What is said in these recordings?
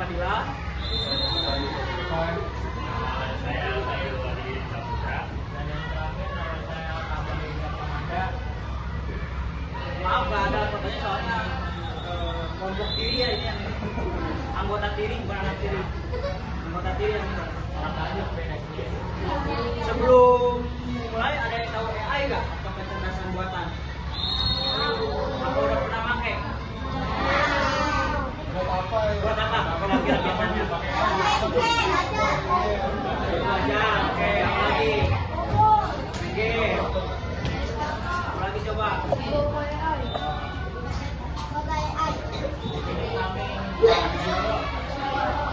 Fadila. Saya Wadi Saputra. Dan yang terakhir saya Kapolri Komanda. Maaf nggak ada fotonya soalnya kelompok tiri ya ini yang anggota tiri bukan anak tiri. Anggota tiri yang Aja beda sendiri. sebelum mulai ada yang tahu AI nggak atau kecerdasan buatan? Apa udah pernah pakai? Buat apa ya? Buat apa? Kira-kira biasanya? Belajar. Oke, apa lagi? Oke. Apa lagi coba? Ini kami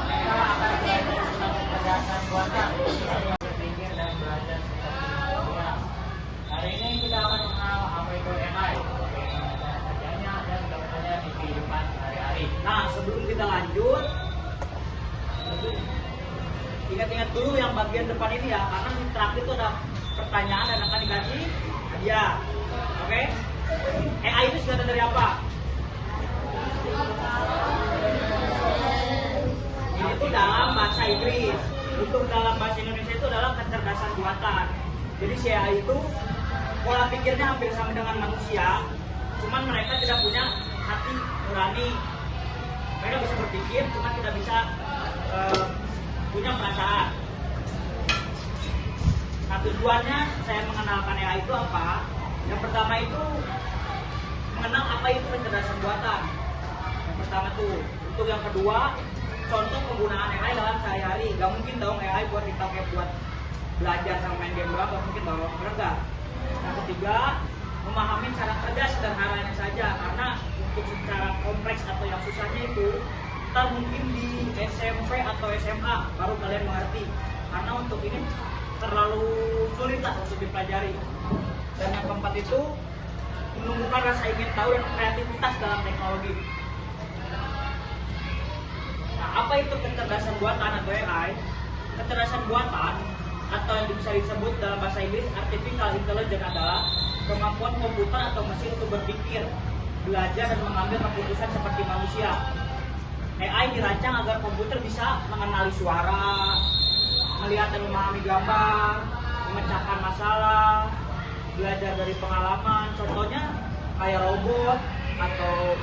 kita akan belajar tentang kecerdasan buatan, berpikir dan belajar tentang dunia. Hari ini kita akan mengenal apa itu AI, bagaimana kerjanya dan kegunaannya di kehidupan sehari-hari. Nah, sebelum kita lanjut, ingat-ingat dulu yang bagian depan ini ya, karena di terakhir itu ada pertanyaan dan akan dikasih hadiah. Oke? AI itu singkatan dari apa? Ini itu dalam bahasa Inggris. Untuk dalam bahasa Indonesia itu adalah kecerdasan buatan. Jadi si AI itu pola pikirnya hampir sama dengan manusia, cuman mereka tidak punya hati nurani. Mereka bisa berpikir, cuma tidak bisa punya perasaan. Nah, tujuannya saya mengenalkan AI itu apa? Yang pertama itu mengenal apa itu kecerdasan buatan. Yang pertama tuh. Untuk yang kedua, contoh penggunaan AI dalam sehari-hari. Gak mungkin dong AI buat dipakai buat belajar sama main game doang, gak mungkin dong, bener gak? Yang ketiga, memahami cara kerja sederhananya saja, karena untuk secara kompleks atau yang susahnya itu ntar mungkin di SMP atau SMA baru kalian mengerti, karena untuk ini terlalu sulit lah untuk dipelajari. Dan yang keempat itu menumbuhkan rasa ingin tahu dan kreativitas dalam teknologi. Nah, apa itu kecerdasan buatan atau AI? Kecerdasan buatan atau yang bisa disebut dalam bahasa Inggris artificial intelligence adalah kemampuan komputer atau mesin untuk berpikir, belajar dan mengambil keputusan seperti manusia. AI dirancang agar komputer bisa mengenali suara, melihat dan memahami gambar, memecahkan masalah, belajar dari pengalaman. Contohnya kayak robot atau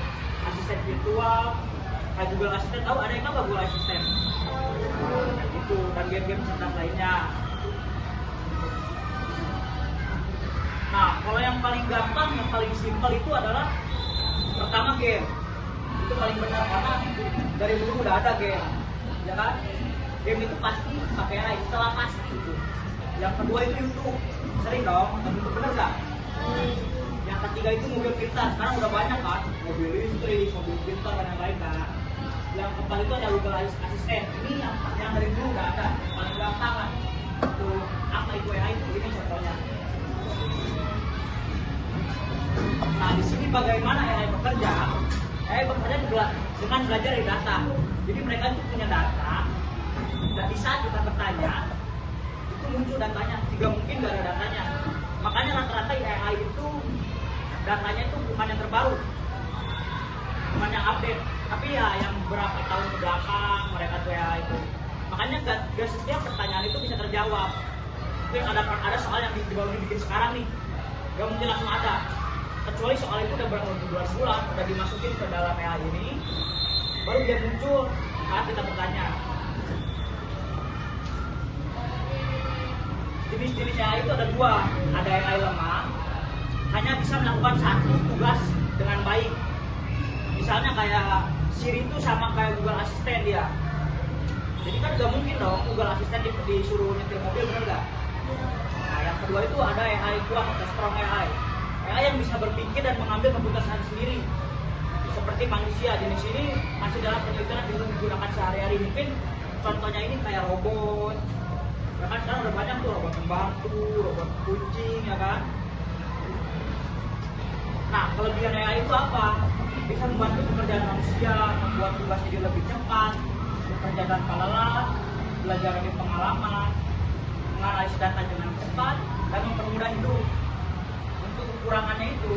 asisten virtual, kayak Google Assistant. Tahu ada yang apa Google Assistant? Itu dan game-game cerdas lainnya. Nah, kalau yang paling gampang, yang paling simpel itu adalah pertama game. Itu paling benar karena dari dulu udah ada game, ya kan? Game itu pasti pakai AI, setelah pasti itu. Yang kedua itu YouTube, sering dong, YouTube bener nggak? Yang ketiga itu mobil pintar, sekarang udah banyak kan, mobil listrik, mobil pintar dan yang lain kan. Yang keempat itu ada Google Assistant, ini yang dari dulu udah ada, paling gampang kan. Itu apa itu AI itu ini contohnya. Nah, di sini bagaimana AI bekerja? AI bekerja dengan belajar dari data. Jadi mereka itu punya data, dan di saat kita bertanya, itu muncul datanya. Jika mungkin nggak ada datanya, makanya rata-rata AI itu datanya itu bukan yang terbaru, bukan yang update, tapi ya yang berapa tahun ke belakang mereka tuh AI itu. Makanya nggak setiap pertanyaan itu bisa terjawab. Mungkin ada soal yang baru dibikin sekarang nih, nggak mungkin langsung ada. Kecuali soal itu udah berbulan-bulan, udah dimasukin ke dalam AI ini, baru dia muncul saat kita bertanya. Jenis-jenis AI itu ada dua, ada AI lemah, hanya bisa melakukan satu tugas dengan baik. Misalnya kayak Siri itu sama kayak Google Assistant dia. Jadi kan gak mungkin dong Google Assistant disuruh nyetir mobil, bener gak? Nah, yang kedua itu ada AI kuat atau strong AI. AI yang bisa berpikir dan mengambil keputusan sendiri seperti manusia. Jenis ini masih dalam penelitian yang digunakan sehari-hari. Mungkin contohnya ini kayak robot, ya kan sekarang udah banyak tuh robot pembantu, robot kucing, ya kan. Nah, kelebihan AI itu apa? Bisa membantu pekerjaan manusia, membuat tugas jadi lebih cepat, bekerja tanpa lelah, belajar dari pengalaman, menganalisis data dengan cepat, dan mempermudah hidup. Untuk kekurangannya itu,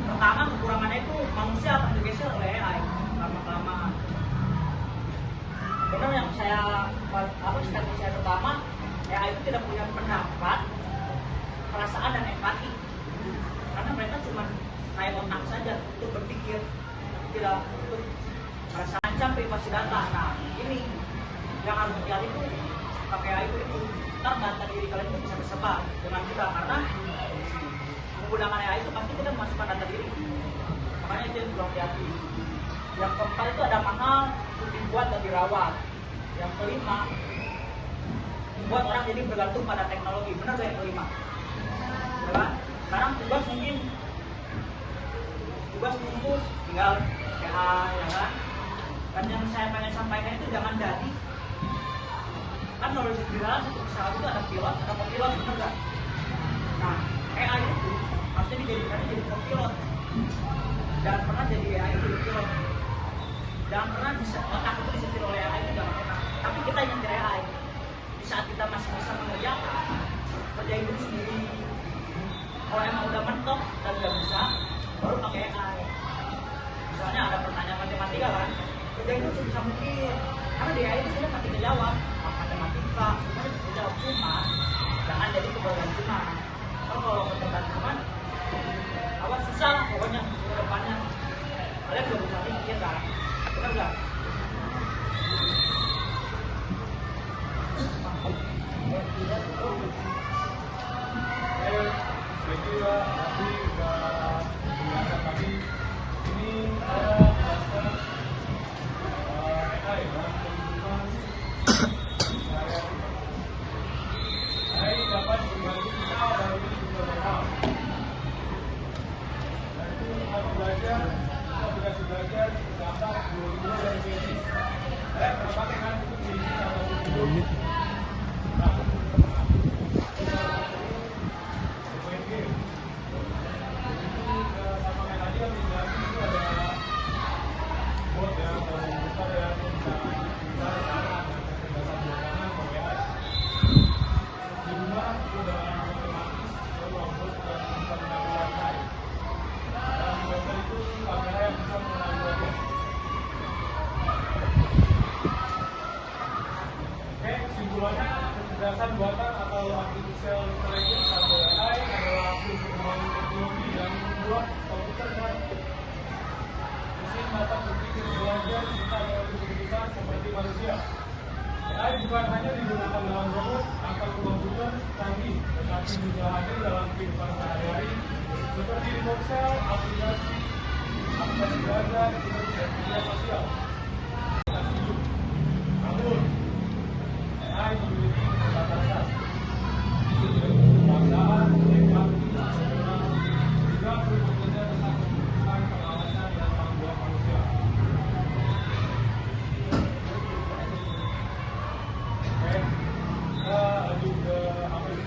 pertama kekurangannya itu manusia akan tergeser oleh AI lama-kelamaan. apa status saya pertama, AI itu tidak punya pendapat, perasaan dan empati, karena mereka cuma kayak otak saja untuk berpikir, tidak untuk merasa ancam privasi data. Nah ini yang harus hati-hati itu pakai AI itu ntar data diri kalian itu bisa tersebar dengan kita, karena menggunakan AI itu pasti kita memasukkan data diri, makanya itu yang perlu hati-hati. Yang keempat itu ada mahal untuk dibuat dan dirawat. Yang kelima, membuat orang jadi bergantung pada teknologi. Benar gak yang kelima? Ya kan? Sekarang tugas nunggu tinggal AI, ya kan? Dan yang saya pengen sampaikan itu jangan jadi kan kalau di dalam satu pesawat itu ada pilot, ada kopilot, benar gak? Nah, AI itu harusnya dijadikan jadi kopilot. Jangan pernah jadi AI itu jadi pilot. Jangan pernah bisa otak itu disetir oleh AI itu, jangan pernah. Tapi kita yang nyetir AI. Di saat kita masih bisa mengerjakan, kerja hidup sendiri. Kalau emang udah mentok dan nggak bisa, baru pakai AI. Misalnya ada pertanyaan matematika kan, kerja hidup bisa mungkin. Karena di AI itu sudah pasti kejawab. Matematika, semuanya bisa jawab, cuma jangan jadi kebergantungan. Kalau kebergantungan, awas susah lah pokoknya ke depannya. Kalian belum bisa mikir kan? Benar nggak? Thank you Pak, nanti sudah menjelaskan tadi. Ini saya jelaskan AI dalam kehidupan sehari-hari. AI dapat membantu kita dari berbagai hal. Yaitu harus belajar, kita aplikasi belajar, gambar, guru dan bisnis. Saya berbagai kan untuk bisnis atau hidup. Nah, main game. Itu sama kayak tadi yang dijelasin itu ada bot ya, atau komputer ya, yang bisa cara kecerdasan buatan pakai AI. Di rumah sudah otomatis robot dan bisa mengambil AI. Dan robot itu kamera yang bisa mengenali wajah. Oke, kesimpulannya kecerdasan buatan atau artificial intelligence atau AI adalah hasil perkembangan teknologi yang membuat komputer dan mesin dapat berpikir, belajar, serta mengambil keputusan seperti manusia. AI bukan hanya digunakan dalam robot atau komputer canggih, tetapi juga hadir dalam kehidupan sehari-hari seperti di ponsel, aplikasi belajar, dan media sosial. Namun, AI memiliki keterbatasan. Keterbatasan, empati, juga perlu bekerja tentang kebutuhan pengawasan dan tanggung jawab manusia. Oke, kita lanjut ke apa ini?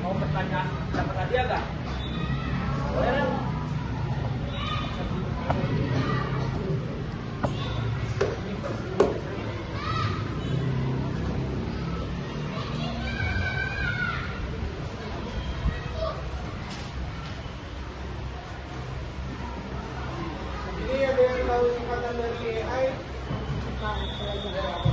Mau pertanyaan dapat hadiah nggak? Boleh kan? Ini ada yang tahu singkatan dari AI? Nah, saya juga apa?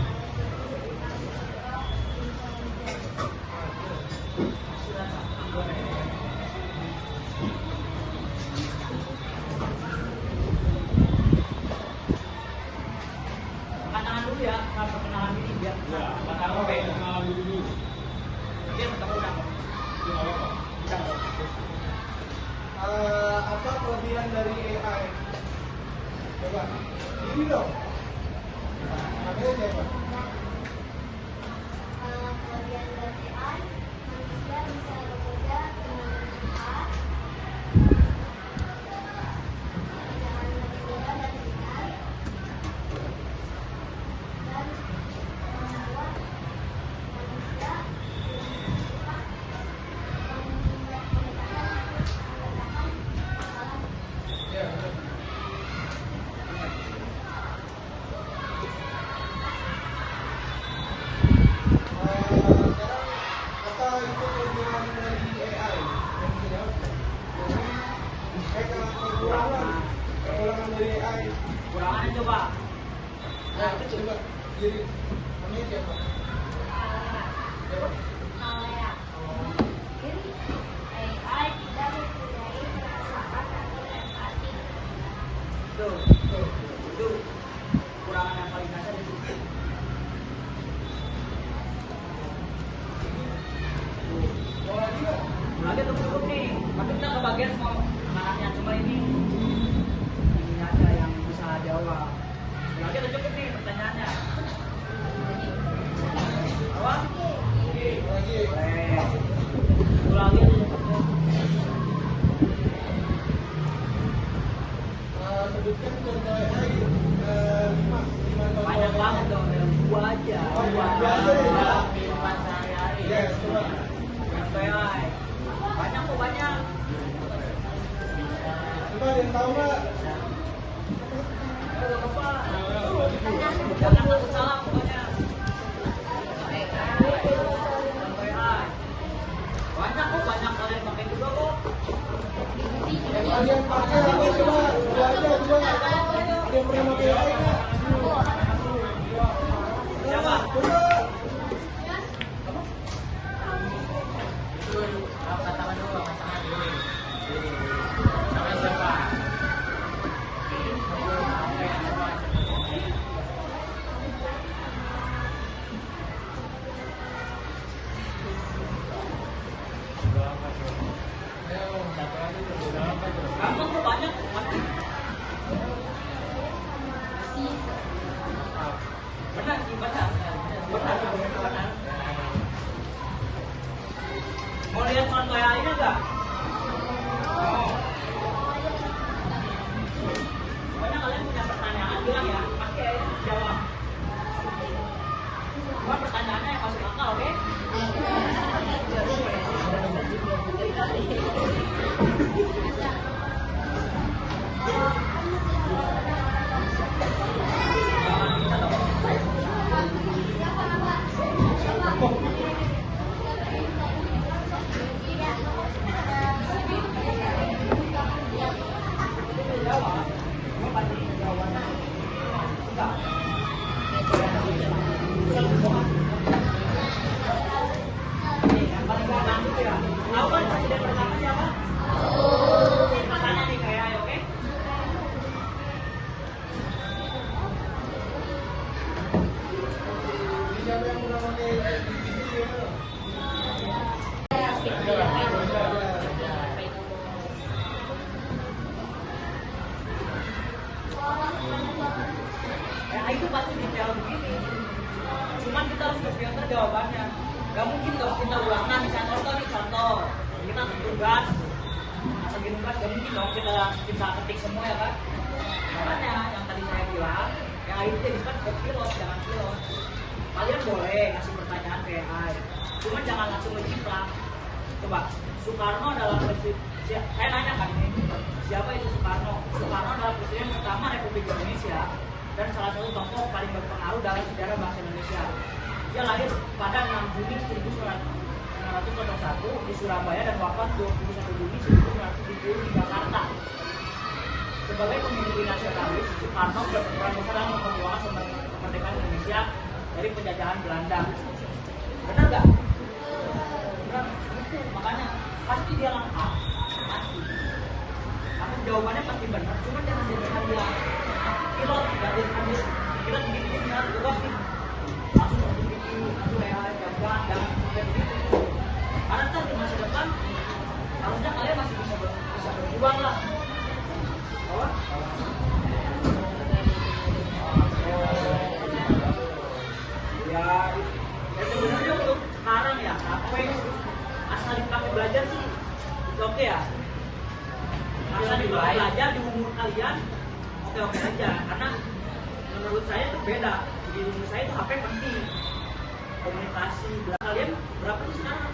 Angkat tangan dulu ya, nggak perkenalan diri biar Ya, nggak tahu tahu kayak kenal dulu. Dia tetap udah. Itu nggak apa-apa. Apa kelebihan dari AI? Coba, ini dong. Namanya siapa? Kelebihan dari AI, manusia bisa bekerja dengan cepat, pekerjaan lebih mudah dan ringan, dan membuat manusia lebih cepat membuat pendekatan masalah. Ya, benar. Sekarang apa itu kelebihan dari AI? Yang tidak. Jadi, kekurangan dari AI. Kurangannya coba. Nah, itu tuh. coba diri. Namanya siapa? Siapa? Malaya. Jadi AI tidak mempunyai perasaan atau empati. Itu kurangan yang paling dasar itu. Mau lagi nggak? Lagi tuh cukup nih, tapi kita kebagian semua anaknya cuma ini aja yang bisa jawab. Lagi tuh cukup nih pertanyaannya. Apa? Lagi. Satu lagi tuh cukup. Sebutkan contoh AI 5 contoh. Banyak banget dong, dua aja. Oh, Dua dua aja ya. kehidupan sehari-hari. Yes, coba. AI. Banyak kok banyak. Coba ada yang tahu nggak? Ayo apa? Jangan takut salah pokoknya. AI. Banyak kok, banyak kalian pakai juga kok. Yang kalian pakai apa coba? Dua aja coba. Ada yang pernah pakai AI nggak? Siapa? Coba. Angkat tangan dulu, angkat tangan dulu. Namanya siapa? Satu lagi tuh, udah apa tuh? Gampang kok, banyak. Benar sih, benar. Benar. Mau lihat contoh yang ini enggak? Mau. Pokoknya kalian punya pertanyaan bilang ya, pasti ya jawab. Cuma pertanyaannya yang masuk akal, oke? Jawab. Cuma pasti jawabannya enggak. Nih, yang paling gampang itu ya. Tahu kan presiden pertama siapa? Tanya nih kayak, oke? Siapa yang pernah pakai GPT ya? Itu pasti detail begini. Cuman kita harus berpikir jawabannya. Gak mungkin dong kita ulang. Nah, misalnya contoh. Kita tugas. Lagi nugas, gak mungkin dong kita ketik semua ya kan. Makanya yang tadi saya bilang, yang itu jadikan ke pilot, jangan pilot. Kalian boleh ngasih pertanyaan ke AI. Cuman jangan langsung menjiplak. Coba, Soekarno adalah presiden. Saya nanya kan ini, siapa itu Soekarno? Soekarno adalah presiden pertama Republik Indonesia dan salah satu tokoh paling berpengaruh dalam sejarah bangsa Indonesia. Dia lahir pada 6 Juni 1901 di Surabaya dan wafat 21 Juni 1970 di Jakarta. Sebagai pemimpin nasionalis, Soekarno berperan besar dalam memperjuangkan kemerdekaan Indonesia dari penjajahan Belanda. Benar nggak? Benar. Itu makanya pasti dia lengkap. Pasti. Tapi jawabannya pasti benar. Cuma jangan jadikan dia pilot, jangan ambil pilot begini benar tugas nih. Langsung begini, langsung AI jangan sampai begitu. Karena ntar di masa depan harusnya kalian masih bisa berjuang lah. Oh? Ya sebenarnya untuk sekarang ya apa yang asal dipakai belajar sih itu oke ya. Asal dipakai belajar di umur kalian oke aja, karena menurut saya itu beda. Di umur saya itu HP penting, komunikasi. Kalian berapa sih sekarang?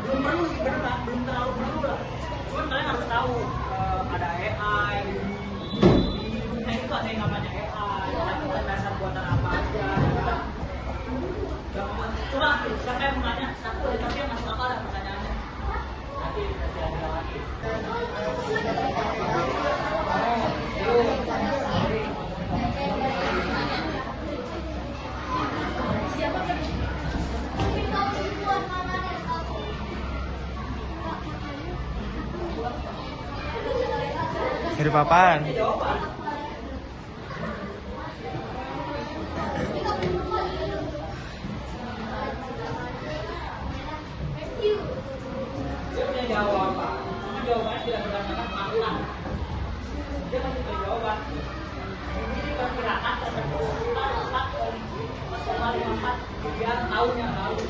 Belum perlu sih, bener lah, belum terlalu perlu lah. Cuman kalian harus tahu ada AI di dunia itu ada yang namanya AI, ada dasar buatan apa aja. Coba siapa yang mau nanya? Satu, tapi yang masuk akal ya pertanyaannya. Nanti ada Mirip apaan? Jawaban. Dia punya jawaban. Cuma jawabannya tidak berdasarkan fakta. Dia masih punya jawaban. Ini diperkirakan tertentu letak polisi 4,54 miliar tahun yang lalu.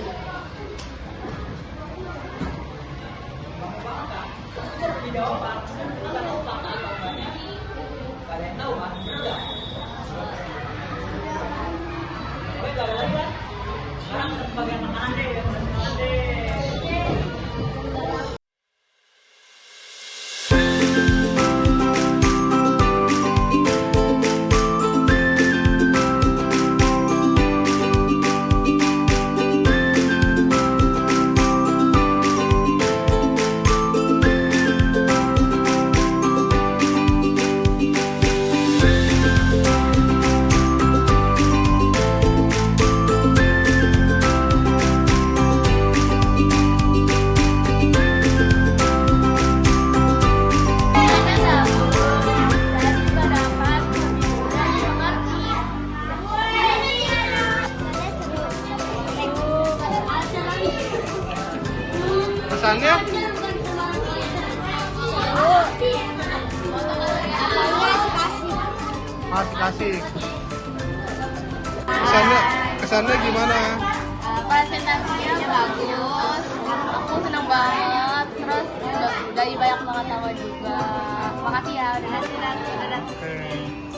Bang banget kan? Itu punya jawaban. Kita nggak tahu fakta atau enggaknya. Kalian tahu kan? Tidak. Oke, nggak ada lagi kan? Sekarang bagian makanan deh, makanan deh. Pesannya? Masih kasih. Kesannya gimana? Presentasinya bagus, aku senang banget, terus jadi banyak banget tawa juga. Makasih ya udah datang. Oke.